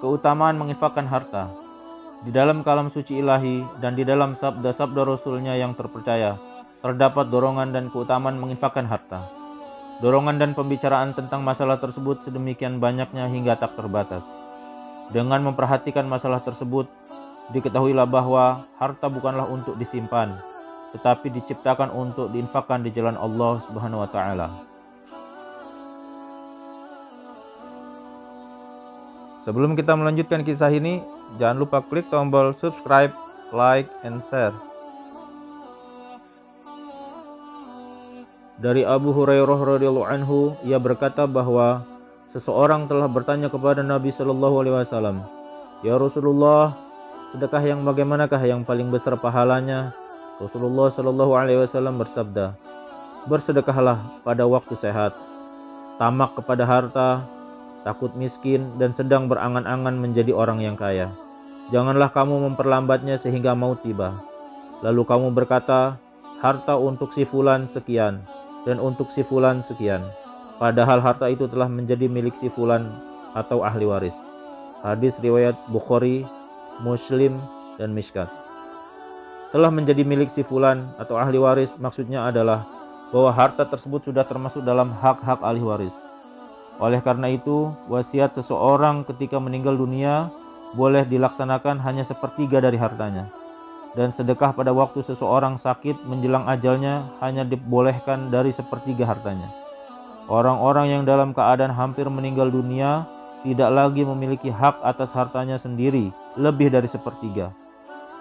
Keutamaan menginfakkan harta. Di dalam kalam suci ilahi dan di dalam sabda-sabda Rasulnya yang terpercaya, terdapat dorongan dan keutamaan menginfakkan harta. Dorongan dan pembicaraan tentang masalah tersebut sedemikian banyaknya hingga tak terbatas. Dengan memperhatikan masalah tersebut, diketahuilah bahwa harta bukanlah untuk disimpan, tetapi diciptakan untuk diinfakkan di jalan Allah Subhanahu wa taala. Sebelum kita melanjutkan kisah ini, jangan lupa klik tombol subscribe, like, and share. Dari Abu Hurairah radhiyallahu anhu, ia berkata bahwa seseorang telah bertanya kepada Nabi Shallallahu alaihi wasallam, "Ya Rasulullah, sedekah yang bagaimanakah yang paling besar pahalanya?" Rasulullah Shallallahu alaihi wasallam bersabda, "Bersedekahlah pada waktu sehat, tamak kepada harta, takut miskin, dan sedang berangan-angan menjadi orang yang kaya. Janganlah kamu memperlambatnya sehingga maut tiba. Lalu kamu berkata, harta untuk si fulan sekian, dan untuk si fulan sekian. Padahal harta itu telah menjadi milik si fulan atau ahli waris." Hadis riwayat Bukhari, Muslim, dan Mishkat. Telah menjadi milik si fulan atau ahli waris maksudnya adalah bahwa harta tersebut sudah termasuk dalam hak-hak ahli waris. Oleh karena itu, wasiat seseorang ketika meninggal dunia boleh dilaksanakan hanya sepertiga dari hartanya. Dan sedekah pada waktu seseorang sakit menjelang ajalnya hanya dibolehkan dari sepertiga hartanya. Orang-orang yang dalam keadaan hampir meninggal dunia tidak lagi memiliki hak atas hartanya sendiri lebih dari sepertiga.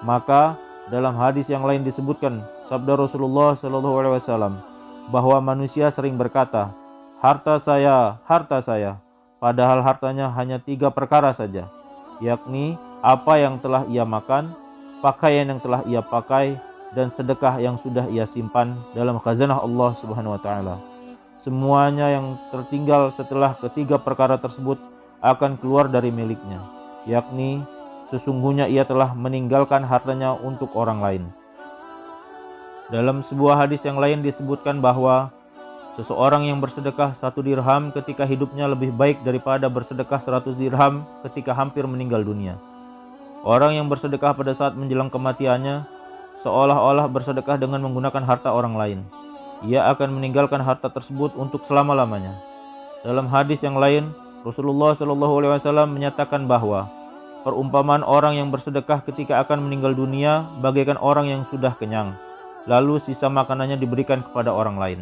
Maka dalam hadis yang lain disebutkan sabda Rasulullah SAW bahwa manusia sering berkata, harta saya, padahal hartanya hanya 3 perkara saja, yakni apa yang telah ia makan, pakaian yang telah ia pakai, dan sedekah yang sudah ia simpan dalam khazanah Allah Subhanahu wa taala. Semuanya yang tertinggal setelah ketiga perkara tersebut akan keluar dari miliknya, yakni sesungguhnya ia telah meninggalkan hartanya untuk orang lain. Dalam sebuah hadis yang lain disebutkan bahwa seseorang yang bersedekah 1 dirham ketika hidupnya lebih baik daripada bersedekah 100 dirham ketika hampir meninggal dunia. Orang yang bersedekah pada saat menjelang kematiannya seolah-olah bersedekah dengan menggunakan harta orang lain. Ia akan meninggalkan harta tersebut untuk selama-lamanya. Dalam hadis yang lain, Rasulullah SAW menyatakan bahwa perumpamaan orang yang bersedekah ketika akan meninggal dunia bagaikan orang yang sudah kenyang, lalu sisa makanannya diberikan kepada orang lain.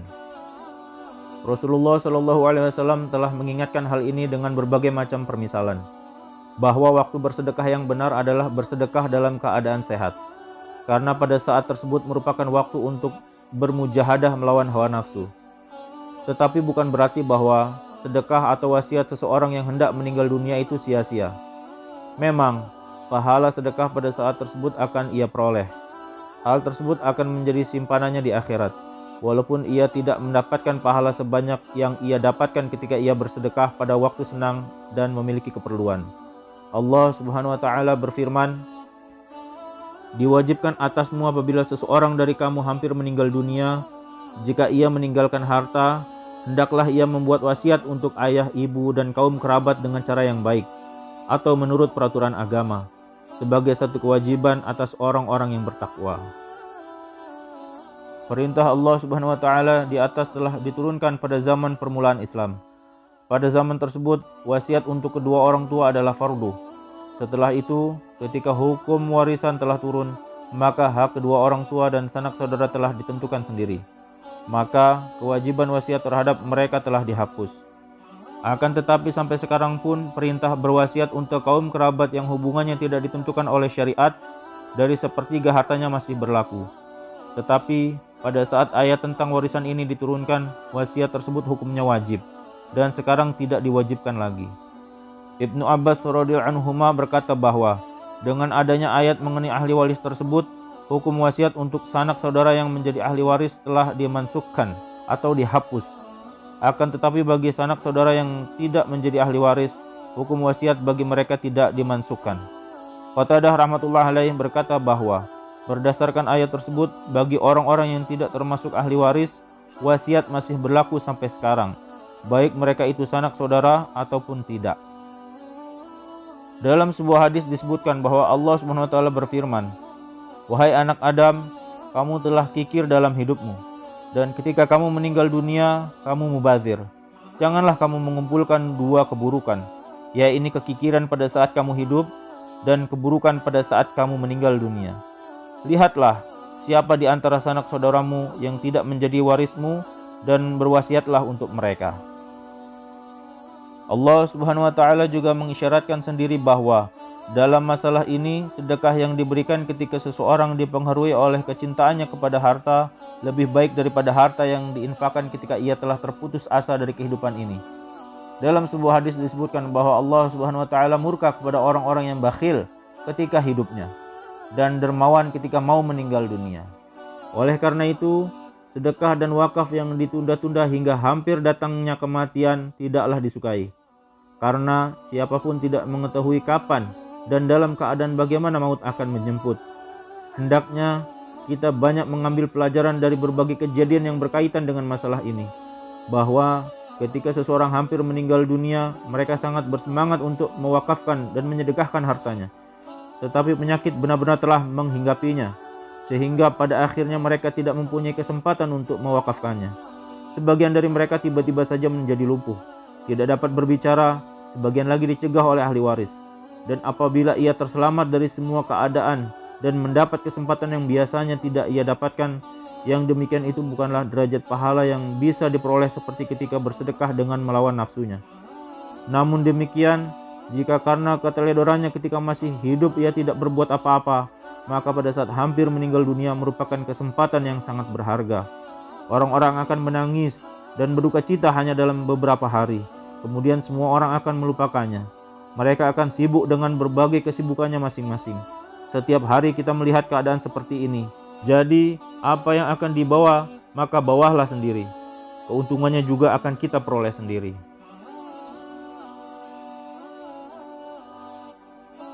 Rasulullah SAW telah mengingatkan hal ini dengan berbagai macam permisalan, bahwa waktu bersedekah yang benar adalah bersedekah dalam keadaan sehat, karena pada saat tersebut merupakan waktu untuk bermujahadah melawan hawa nafsu. Tetapi bukan berarti bahwa sedekah atau wasiat seseorang yang hendak meninggal dunia itu sia-sia. Memang, pahala sedekah pada saat tersebut akan ia peroleh. Hal tersebut akan menjadi simpanannya di akhirat, walaupun ia tidak mendapatkan pahala sebanyak yang ia dapatkan ketika ia bersedekah pada waktu senang dan memiliki keperluan. Allah Subhanahu wa taala berfirman, "Diwajibkan atasmu apabila seseorang dari kamu hampir meninggal dunia, jika ia meninggalkan harta, hendaklah ia membuat wasiat untuk ayah, ibu, dan kaum kerabat dengan cara yang baik, atau menurut peraturan agama, sebagai satu kewajiban atas orang-orang yang bertakwa." Perintah Allah Subhanahu wa taala di atas telah diturunkan pada zaman permulaan Islam. Pada zaman tersebut, wasiat untuk kedua orang tua adalah fardu. Setelah itu, ketika hukum warisan telah turun, maka hak kedua orang tua dan sanak saudara telah ditentukan sendiri. Maka kewajiban wasiat terhadap mereka telah dihapus. Akan tetapi sampai sekarang pun perintah berwasiat untuk kaum kerabat yang hubungannya tidak ditentukan oleh syariat dari sepertiga hartanya masih berlaku. Tetapi pada saat ayat tentang warisan ini diturunkan, wasiat tersebut hukumnya wajib dan sekarang tidak diwajibkan lagi. Ibnu Abbas radhiyallahu anhuma berkata bahwa dengan adanya ayat mengenai ahli waris tersebut, hukum wasiat untuk sanak saudara yang menjadi ahli waris telah dimansukkan atau dihapus. Akan tetapi bagi sanak saudara yang tidak menjadi ahli waris, hukum wasiat bagi mereka tidak dimansukkan. Qatadah rahmatullah alaih berkata bahwa berdasarkan ayat tersebut, bagi orang-orang yang tidak termasuk ahli waris, wasiat masih berlaku sampai sekarang, baik mereka itu sanak saudara ataupun tidak. Dalam sebuah hadis disebutkan bahwa Allah Subhanahu wa taala berfirman, "Wahai anak Adam, kamu telah kikir dalam hidupmu, dan ketika kamu meninggal dunia, kamu mubazir. Janganlah kamu mengumpulkan dua keburukan, yaitu kekikiran pada saat kamu hidup dan keburukan pada saat kamu meninggal dunia. Lihatlah siapa di antara sanak saudaramu yang tidak menjadi warismu, dan berwasiatlah untuk mereka." Allah Subhanahu wa taala juga mengisyaratkan sendiri bahwa dalam masalah ini sedekah yang diberikan ketika seseorang dipengaruhi oleh kecintaannya kepada harta lebih baik daripada harta yang diinfakkan ketika ia telah terputus asa dari kehidupan ini. Dalam sebuah hadis disebutkan bahwa Allah Subhanahu wa taala murka kepada orang-orang yang bakhil ketika hidupnya dan dermawan ketika mau meninggal dunia. Oleh karena itu, sedekah dan wakaf yang ditunda-tunda hingga hampir datangnya kematian tidaklah disukai. Karena siapapun tidak mengetahui kapan dan dalam keadaan bagaimana maut akan menjemput. Hendaknya kita banyak mengambil pelajaran dari berbagai kejadian yang berkaitan dengan masalah ini. Bahwa ketika seseorang hampir meninggal dunia, mereka sangat bersemangat untuk mewakafkan dan menyedekahkan hartanya. Tetapi penyakit benar-benar telah menghinggapinya, sehingga pada akhirnya mereka tidak mempunyai kesempatan untuk mewakafkannya. Sebagian dari mereka tiba-tiba saja menjadi lumpuh, tidak dapat berbicara, sebagian lagi dicegah oleh ahli waris. Dan apabila ia terselamat dari semua keadaan dan mendapat kesempatan yang biasanya tidak ia dapatkan, yang demikian itu bukanlah derajat pahala yang bisa diperoleh seperti ketika bersedekah dengan melawan nafsunya. Namun demikian, jika karena keteledorannya ketika masih hidup ia tidak berbuat apa-apa, maka pada saat hampir meninggal dunia merupakan kesempatan yang sangat berharga. Orang-orang akan menangis dan berduka cita hanya dalam beberapa hari. Kemudian semua orang akan melupakannya. Mereka akan sibuk dengan berbagai kesibukannya masing-masing. Setiap hari kita melihat keadaan seperti ini. Jadi, apa yang akan dibawa, maka bawalah sendiri. Keuntungannya juga akan kita peroleh sendiri.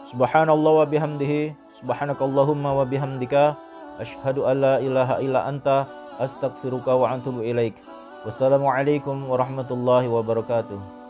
Subhanallah wa bihamdihi, subhanakallahumma wa bihamdika, asyhadu an la ilaha illa anta, astaghfiruka wa atubu ilaik. Wassalamualaikum warahmatullahi wabarakatuh.